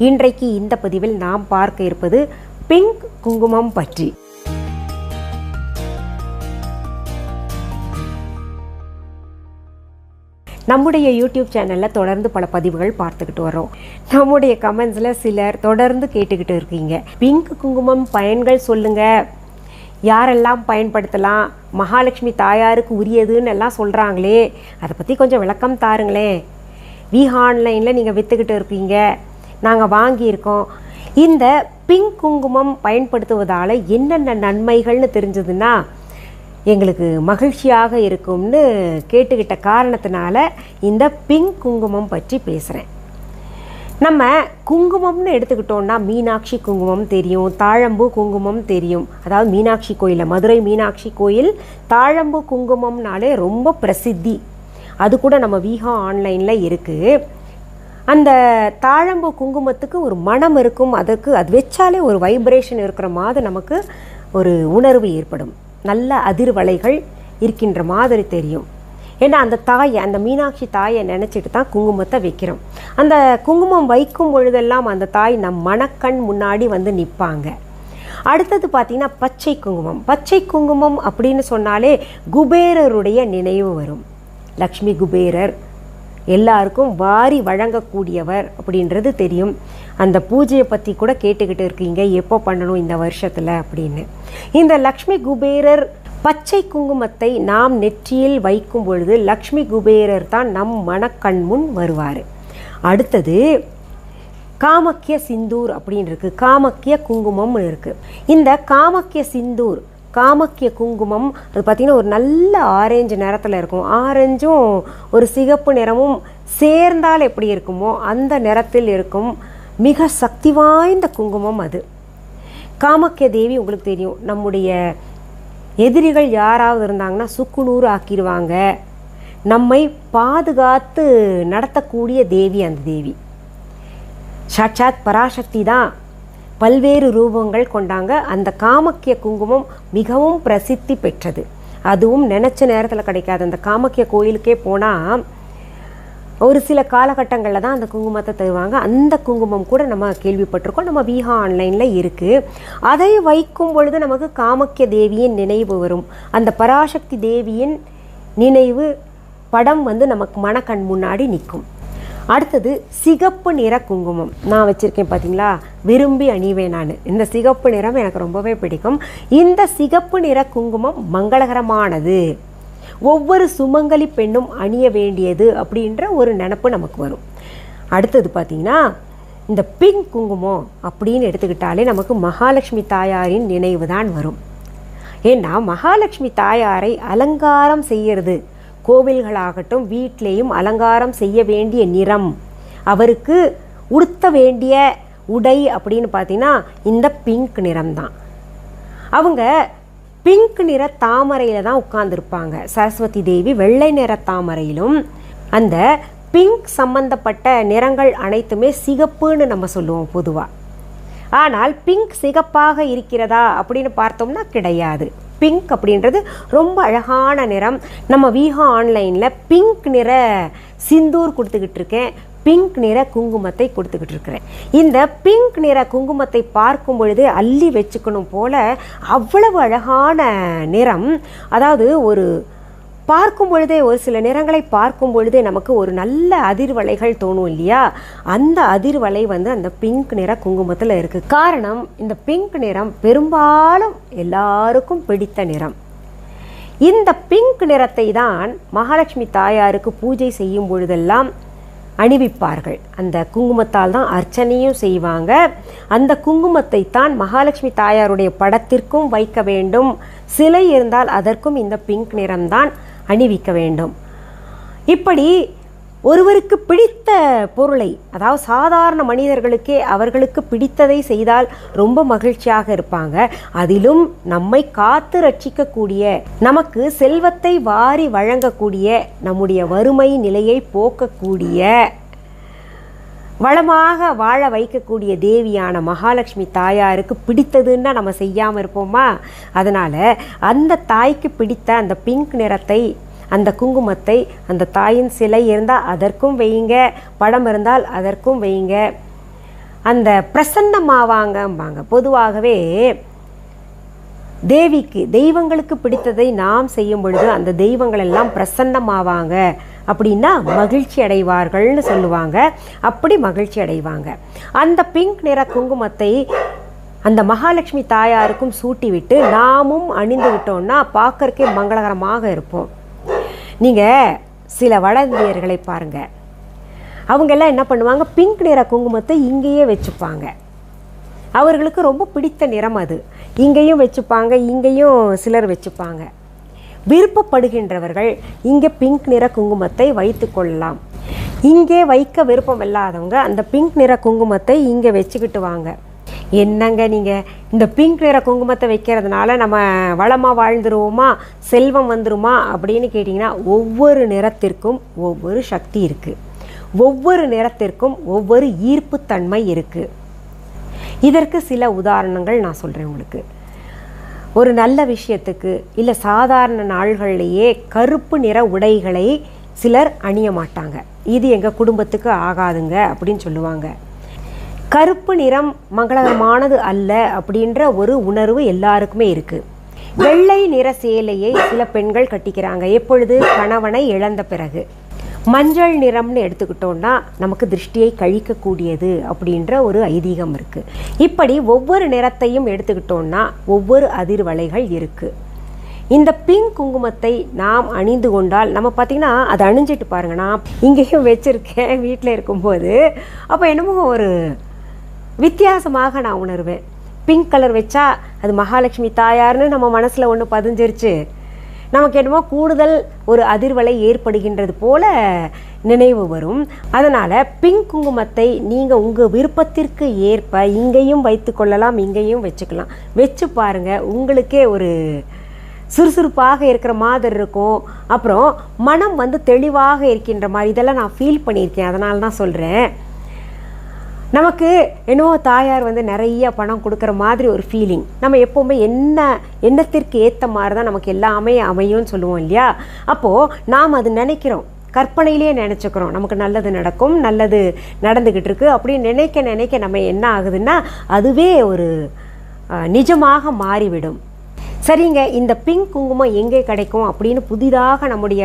இன்றைக்கு இந்த பதிவில் நாம் பார்க்க இருப்பது பிங்க் குங்குமம் பற்றி. நம்முடைய யூடியூப் சேனலில் தொடர்ந்து பல பதிவுகள் பார்த்துக்கிட்டு வரோம். நம்முடைய கமெண்ட்ஸில் சிலர் தொடர்ந்து கேட்டுக்கிட்டு இருக்கீங்க, பிங்க் குங்குமம் பயன்கள் சொல்லுங்கள், யாரெல்லாம் பயன்படுத்தலாம், மகாலட்சுமி தாயாருக்கு உரியதுன்னு எல்லாம் சொல்கிறாங்களே, அதை பற்றி கொஞ்சம் விளக்கம் தாருங்களேன். ஆன்லைனில் நீங்கள் விற்றுக்கிட்டு இருக்கீங்க, நாங்கள் வாங்கியிருக்கோம். இந்த பிங்க் குங்குமம் பயன்படுத்துவதால் என்னென்ன நன்மைகள்னு தெரிஞ்சதுன்னா எங்களுக்கு மகிழ்ச்சியாக இருக்கும்னு கேட்டுக்கிட்ட காரணத்தினால இந்த பிங்க் குங்குமம் பற்றி பேசுகிறேன். நம்ம குங்குமம்னு எடுத்துக்கிட்டோன்னா மீனாட்சி குங்குமம் தெரியும், தாழம்பூ குங்குமம் தெரியும். அதாவது மீனாட்சி கோயிலில், மதுரை மீனாட்சி கோயில் தாழம்பூ குங்குமம்னாலே ரொம்ப பிரசித்தி. அது கூட நம்ம ஆன்லைனில் இருக்குது. அந்த தாழம்பூ குங்குமத்துக்கு ஒரு மனம் இருக்கும், அது வச்சாலே ஒரு வைப்ரேஷன் இருக்கிற மாதிரி நமக்கு ஒரு உணர்வு ஏற்படும். நல்ல அதிர்வலைகள் இருக்கின்ற மாதிரி தெரியும். ஏன்னா அந்த தாயை, அந்த மீனாட்சி தாயை நினச்சிட்டு தான் குங்குமத்தை வைக்கிறோம். அந்த குங்குமம் வைக்கும் பொழுதெல்லாம் அந்த தாய் நம் மனக்கண் முன்னாடி வந்து நிற்பாங்க. அடுத்தது பார்த்திங்கன்னா பச்சை குங்குமம். பச்சை குங்குமம் அப்படின்னு சொன்னாலே குபேரருடைய நினைவு வரும். லக்ஷ்மி குபேரர் எல்லாருக்கும் வாரி வழங்கக்கூடியவர் அப்படின்றது தெரியும். அந்த பூஜையை பற்றி கூட கேட்டுக்கிட்டு இருக்கீங்க, எப்போ பண்ணணும் இந்த வருஷத்தில் அப்படின்னு. இந்த லக்ஷ்மி குபேரர் பச்சை குங்குமத்தை நாம் நெற்றியில் வைக்கும் பொழுது லக்ஷ்மி குபேரர் தான் நம் மனக்கண் முன் வருவார். அடுத்தது காமக்கிய சிந்தூர் அப்படின்னு இருக்குது, காமக்கிய குங்குமம் இருக்குது. இந்த காமக்கிய சிந்தூர், காமக்கிய குங்குமம் அது பார்த்திங்கன்னா ஒரு நல்ல ஆரஞ்சு நிறத்தில் இருக்கும். ஆரஞ்சும் ஒரு சிகப்பு நிறமும் சேர்ந்தால் எப்படி இருக்குமோ அந்த நிறத்தில் இருக்கும். மிக சக்தி வாய்ந்த குங்குமம் அது. காமக்கிய தேவி உங்களுக்கு தெரியும், நம்முடைய எதிரிகள் யாராவது இருந்தாங்கன்னா சுக்குநூறு ஆக்கிடுவாங்க. நம்மை பாதுகாத்து நடத்தக்கூடிய தேவி அந்த தேவி. சாட்சாத் பராசக்தி தான், பல்வேறு ரூபங்கள் கொண்டாங்க. அந்த காமக்கிய குங்குமம் மிகவும் பிரசித்தி பெற்றது. அதுவும் நினச்ச நேரத்தில் கிடைக்காது. அந்த காமக்கிய கோயிலுக்கே போனால் ஒரு சில காலகட்டங்களில் தான் அந்த குங்குமத்தை தருவாங்க. அந்த குங்குமம் கூட நம்ம கேள்விப்பட்டிருக்கோம், நம்ம ஆன்லைனில் இருக்குது. அதை வைக்கும் பொழுது நமக்கு காமக்கிய தேவியின் நினைவு வரும். அந்த பராசக்தி தேவியின் நினைவு படம் வந்து நமக்கு மனக்கண் முன்னாடி நிற்கும். அடுத்தது சிகப்பு நிற குங்குமம் நான் வச்சுருக்கேன் பார்த்தீங்களா, விரும்பி அணிவேன் நான். இந்த சிகப்பு நிறம் எனக்கு ரொம்பவே பிடிக்கும். இந்த சிகப்பு நிற குங்குமம் மங்களகரமானது, ஒவ்வொரு சுமங்கலி பெண்ணும் அணிய வேண்டியது அப்படின்ற ஒரு நினப்பு நமக்கு வரும். அடுத்தது பார்த்திங்கன்னா இந்த பிங்க் குங்குமம் அப்படின்னு எடுத்துக்கிட்டாலே நமக்கு மகாலட்சுமி தாயாரின் நினைவு தான் வரும். ஏன்னா மகாலட்சுமி தாயாரை அலங்காரம் செய்கிறது, கோவில்களாகட்டும் வீட்டிலேயும் அலங்காரம் செய்ய வேண்டிய நிறம், அவருக்கு உடுத்த வேண்டிய உடை அப்படின்னு பார்த்தீங்கன்னா இந்த பிங்க் நிறம்தான். அவங்க பிங்க் நிற தாமரையில் தான் உட்கார்ந்துருப்பாங்க. சரஸ்வதி தேவி வெள்ளை நிற தாமரையிலும், அந்த பிங்க் சம்பந்தப்பட்ட நிறங்கள் அனைத்துமே சிகப்புன்னு நம்ம சொல்லுவோம் பொதுவாக. ஆனால் பிங்க் சிகப்பாக இருக்கிறதா அப்படின்னு பார்த்தோம்னா கிடையாது. பிங்க் அப்படின்றது ரொம்ப அழகான நிறம். நம்ம ஆன்லைனில் பிங்க் நிற சிந்தூர் கொடுத்துக்கிட்டு இருக்கேன், பிங்க் நிற குங்குமத்தை கொடுத்துக்கிட்டு இருக்கிறேன். இந்த பிங்க் நிற குங்குமத்தை பார்க்கும் பொழுதே அள்ளி வச்சுக்கணும் போல் அவ்வளவு அழகான நிறம். அதாவது ஒரு பார்க்கும் பொழுதே, ஒரு சில நிறங்களை பார்க்கும் பொழுதே நமக்கு ஒரு நல்ல அதிர்வலைகள் தோணும் இல்லையா, அந்த அதிர்வலை வந்து அந்த பிங்க் நிற குங்குமத்தில் இருக்குது. காரணம், இந்த பிங்க் நிறம் பெரும்பாலும் எல்லாருக்கும் பிடித்த நிறம். இந்த பிங்க் நிறத்தை தான் மகாலட்சுமி தாயாருக்கு பூஜை செய்யும் பொழுதெல்லாம் அணிவிப்பார்கள். அந்த குங்குமத்தால் தான் அர்ச்சனையும் செய்வாங்க. அந்த குங்குமத்தை தான் மகாலட்சுமி தாயாருடைய படத்திற்கும் வைக்க வேண்டும். சிலை இருந்தால் அதற்கும் இந்த பிங்க் நிறம்தான் அணிவிக்க வேண்டும். இப்படி ஒருவருக்கு பிடித்த பொருளை, அதாவது சாதாரண மனிதர்களுக்கே அவர்களுக்கு பிடித்ததை செய்தால் ரொம்ப மகிழ்ச்சியாக இருப்பாங்க. அதிலும் நம்மை காத்து ரட்சிக்கக்கூடிய, நமக்கு செல்வத்தை வாரி வழங்கக்கூடிய, நம்முடைய வறுமை நிலையை போக்கக்கூடிய, வளமாக வாழ வைக்கக்கூடிய தேவியான மகாலட்சுமி தாயாருக்கு பிடித்ததுன்னா நம்ம செய்யாமல் இருப்போமா? அதனால் அந்த தாய்க்கு பிடித்த அந்த பிங்க் நிறத்தை, அந்த குங்குமத்தை, அந்த தாயின் சிலை இருந்தால் அதற்கும் வையுங்க, படம் இருந்தால் அதற்கும் வையுங்க. அந்த பிரசன்னமாவாங்கம்பாங்க. பொதுவாகவே தெய்வங்களுக்கு பிடித்ததை நாம் செய்யும் பொழுது அந்த தெய்வங்கள் எல்லாம் பிரசன்னமாவாங்க அப்படின்னா மகிழ்ச்சி அடைவார்கள்னு சொல்லுவாங்க. அப்படி மகிழ்ச்சி அடைவாங்க. அந்த பிங்க் நிற குங்குமத்தை அந்த மகாலட்சுமி தாயாருக்கும் சூட்டி விட்டு நாமும் அணிந்து விட்டோம்னா பார்க்கறக்கே மங்களகரமாக இருப்போம். நீங்கள் சில வளந்தியர்களை பாருங்கள், அவங்கெல்லாம் என்ன பண்ணுவாங்க, பிங்க் நிற குங்குமத்தை இங்கேயே வச்சுப்பாங்க. அவர்களுக்கு ரொம்ப பிடித்த நிறம் அது. இங்கேயும் வச்சுப்பாங்க, இங்கேயும் சிலர் வச்சுப்பாங்க. விருப்பப்படுகின்றவர்கள் இங்கே பிங்க் நிற குங்குமத்தை வைத்து கொள்ளலாம். இங்கே வைக்க விருப்பம் இல்லாதவங்க அந்த பிங்க் நிற குங்குமத்தை இங்கே வச்சுக்கிட்டு வாங்க. என்னங்க நீங்கள் இந்த பிங்க் நிற குங்குமத்தை வைக்கிறதுனால நம்ம வளமாக வாழ்ந்துருவோமா, செல்வம் வந்துருமா அப்படின்னு கேட்டிங்கன்னா, ஒவ்வொரு நிறத்திற்கும் ஒவ்வொரு சக்தி இருக்குது. ஒவ்வொரு நிறத்திற்கும் ஒவ்வொரு ஈர்ப்புத்தன்மை இருக்குது. இதற்கு சில உதாரணங்கள் நான் சொல்கிறேன் உங்களுக்கு. ஒரு நல்ல விஷயத்துக்கு இல்லை சாதாரண நாள்கள்லேயே கருப்பு நிற உடைகளை சிலர் அணிய மாட்டாங்க. இது எங்கள் குடும்பத்துக்கு ஆகாதுங்க அப்படின்னு சொல்லுவாங்க. கருப்பு நிறம் மங்களகரமானது அல்ல அப்படின்ற ஒரு உணர்வு எல்லாருக்குமே இருக்குது. வெள்ளை நிற சேலையை சில பெண்கள் கட்டிக்கிறாங்க. எப்பொழுது? கணவனை இழந்த பிறகு. மஞ்சள் நிறம்னு எடுத்துக்கிட்டோன்னா நமக்கு திருஷ்டியை கழிக்கக்கூடியது அப்படின்ற ஒரு ஐதீகம் இருக்குது. இப்படி ஒவ்வொரு நிறத்தையும் எடுத்துக்கிட்டோன்னா ஒவ்வொரு அதிர்வலைகள் இருக்குது. இந்த பிங்க் குங்குமத்தை நாம் அணிந்து கொண்டால் நம்ம பார்த்திங்கன்னா அதை அணிஞ்சிட்டு பாருங்க. நான் இங்கேயும் வச்சுருக்கேன் வீட்டில் இருக்கும்போது. அப்போ என்னமோ ஒரு வித்தியாசமாக நான் உணர்வேன். பிங்க் கலர் வச்சா அது மகாலட்சுமி தாயார்னு நம்ம மனசில் ஒன்று பதிஞ்சிருச்சு. நமக்கு என்னமோ கூடுதல் ஒரு அதிர்வலை ஏற்படுகின்றது போல நினைவு வரும். அதனால் பிங்க் குங்குமத்தை நீங்கள் உங்கள் விருப்பத்திற்கு ஏற்ப இங்கேயும் வைத்து கொள்ளலாம், இங்கேயும் வச்சுக்கலாம். வச்சு பாருங்கள், உங்களுக்கே ஒரு சுறுசுறுப்பாக இருக்கிற மாதிரி இருக்கும். அப்புறம் மனம் தெளிவாக இருக்கின்ற மாதிரி இதெல்லாம் நான் ஃபீல் பண்ணியிருக்கேன். அதனால தான் சொல்கிறேன். நமக்கு என்னவோ தாயார் நிறைய பணம் கொடுக்குற மாதிரி ஒரு ஃபீலிங். நம்ம எப்போவுமே எண்ணத்திற்கு ஏற்ற மாதிரி தான் நமக்கு எல்லாமே அமையும்னு சொல்லுவோம் இல்லையா? அப்போது நாம் அது நினைக்கிறோம், கற்பனையிலே நினச்சிக்கிறோம் நமக்கு நல்லது நடக்கும், நல்லது நடந்துக்கிட்டு இருக்கு அப்படின்னு நினைக்க நம்ம என்ன ஆகுதுன்னா அதுவே ஒரு நிஜமாக மாறிவிடும். சரிங்க, இந்த பிங்க் குங்குமம் எங்கே கிடைக்கும் அப்படின்னு புதிதாக நம்முடைய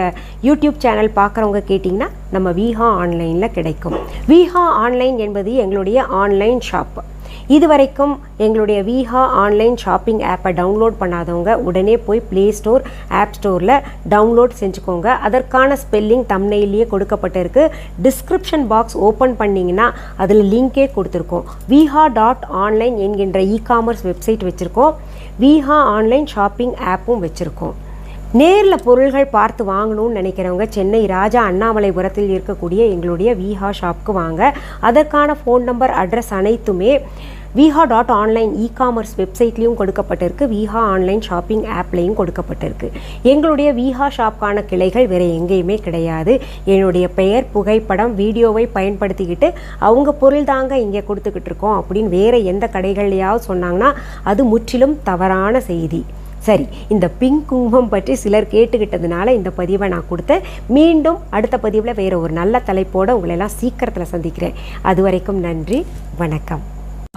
யூடியூப் சேனல் பார்க்குறவங்க கேட்டிங்கன்னா நம்ம விஹா ஆன்லைனில் கிடைக்கும். விஹா ஆன்லைன் என்பது எங்களுடைய ஆன்லைன் ஷாப். இதுவரைக்கும் எங்களுடைய விஹா ஆன்லைன் ஷாப்பிங் ஆப்பை டவுன்லோட் பண்ணாதவங்க உடனே போய் ப்ளே ஸ்டோர், ஆப் ஸ்டோரில் டவுன்லோட் செஞ்சுக்கோங்க. அதற்கான ஸ்பெல்லிங் தம்ப்நெயிலே கொடுக்கப்பட்டிருக்கு. டிஸ்கிரிப்ஷன் பாக்ஸ் ஓப்பன் பண்ணிங்கன்னா அதில் லிங்கே கொடுத்துருக்கோம். viha.online என்கின்ற இ-காமர்ஸ் வெப்சைட் வச்சுருக்கோம். விஹா ஆன்லைன் ஷாப்பிங் ஆப்பும் வச்சுருக்கோம். நேரில் பொருள்கள் பார்த்து வாங்கணும்னு நினைக்கிறவங்க சென்னை ராஜா அண்ணாமலைபுரத்தில் இருக்கக்கூடிய எங்களுடைய விஹா ஷாப்புக்கு வாங்க. அதற்கான ஃபோன் நம்பர், அட்ரஸ் அனைத்துமே viha.online இ-காமர்ஸ் வெப்சைட்லேயும் கொடுக்கப்பட்டிருக்கு. விஹா ஆன்லைன் ஷாப்பிங் ஆப்லேயும் கொடுக்கப்பட்டிருக்கு. எங்களுடைய விஹா ஷாப்புக்கான கிளைகள் வேறு எங்கேயுமே கிடையாது. என்னுடைய பெயர், புகைப்படம், வீடியோவை பயன்படுத்திக்கிட்டு அவங்க பொருள் தாங்க இங்கே கொடுத்துக்கிட்டு இருக்கோம் அப்படின்னு வேறு எந்த கடைகள்லையாவது சொன்னாங்கன்னா அது முற்றிலும் தவறான செய்தி. சரி, இந்த பிங்க் குங்குமம் பற்றி சிலர் கேட்டுக்கிட்டதுனால இந்த பதிவை நான் கொடுத்தேன். மீண்டும் அடுத்த பதிவில் வேறு ஒரு நல்ல தலைப்போடு உங்களெல்லாம் சீக்கிரத்தில் சந்திக்கிறேன். அது வரைக்கும் நன்றி, வணக்கம்.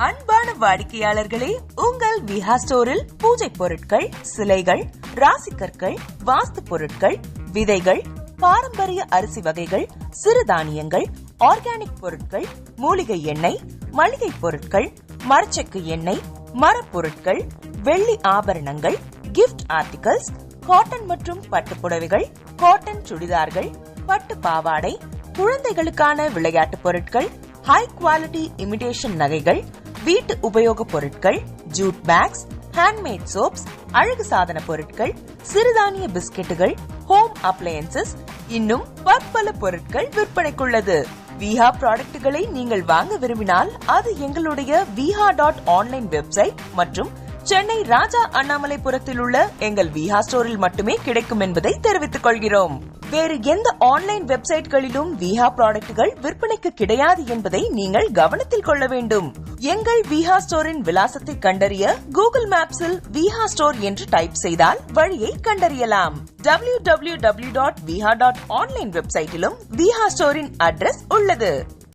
அன்பான வாடிக்கையாளர்களே, உங்கள் விஹா ஸ்டோரில் பூஜை பொருட்கள், சிலைகள், ராசிக்கற்கள், வாஸ்து பொருட்கள், விதைகள், பாரம்பரிய அரிசி வகைகள், சிறுதானியங்கள், ஆர்கானிக் பொருட்கள், மூலிகை எண்ணெய், மளிகை பொருட்கள், மரச்செக்கு எண்ணெய், மரப்பொருட்கள், வெள்ளி ஆபரணங்கள், கிஃப்ட் ஆர்டிகல்ஸ், காட்டன் மற்றும் பட்டு புடவைகள், காட்டன் சுடிதார்கள், பட்டு பாவாடை, குழந்தைகளுக்கான விளையாட்டு பொருட்கள், ஹை குவாலிட்டி இமிடேஷன் நகைகள், வீட்டு உபயோக பொருட்கள், ஜூட் பேக்ஸ், ஹேண்ட்மேட் சோப்ஸ், அழகு சாதன பொருட்கள், சிறுதானிய பிஸ்கெட்டுகள், ஹோம் அப்ளையன்சஸ், இன்னும் பற்பல பொருட்கள் விற்பனைக்குள்ளது. விஹா ப்ராடக்ட்களை நீங்கள் வாங்க விரும்பினால் அது எங்களுடைய viha.online வெப்சைட் மற்றும் சென்னை ராஜா அண்ணாமலைபுரத்தில் உள்ள எங்கள் விஹா ஸ்டோரில் மட்டுமே கிடைக்கும் என்பதை தெரிவித்துக் கொள்கிறோம். வேறு எந்த ஆன்லைன் வெப்சைட்களிலும் விஹா ப்ராடக்ட்கள் விற்பனைக்கு கிடையாது என்பதை நீங்கள் கவனத்தில் கொள்ள வேண்டும். எங்கள் விஹா ஸ்டோரின் விலாசத்தை கண்டறிய கூகுள் மேப்ஸில் விஹா ஸ்டோர் என்று டைப் செய்தால் வழியை கண்டறியலாம். www.viha.online வெப்சைட்டிலும் விஹா ஸ்டோரின் அட்ரஸ் உள்ளது.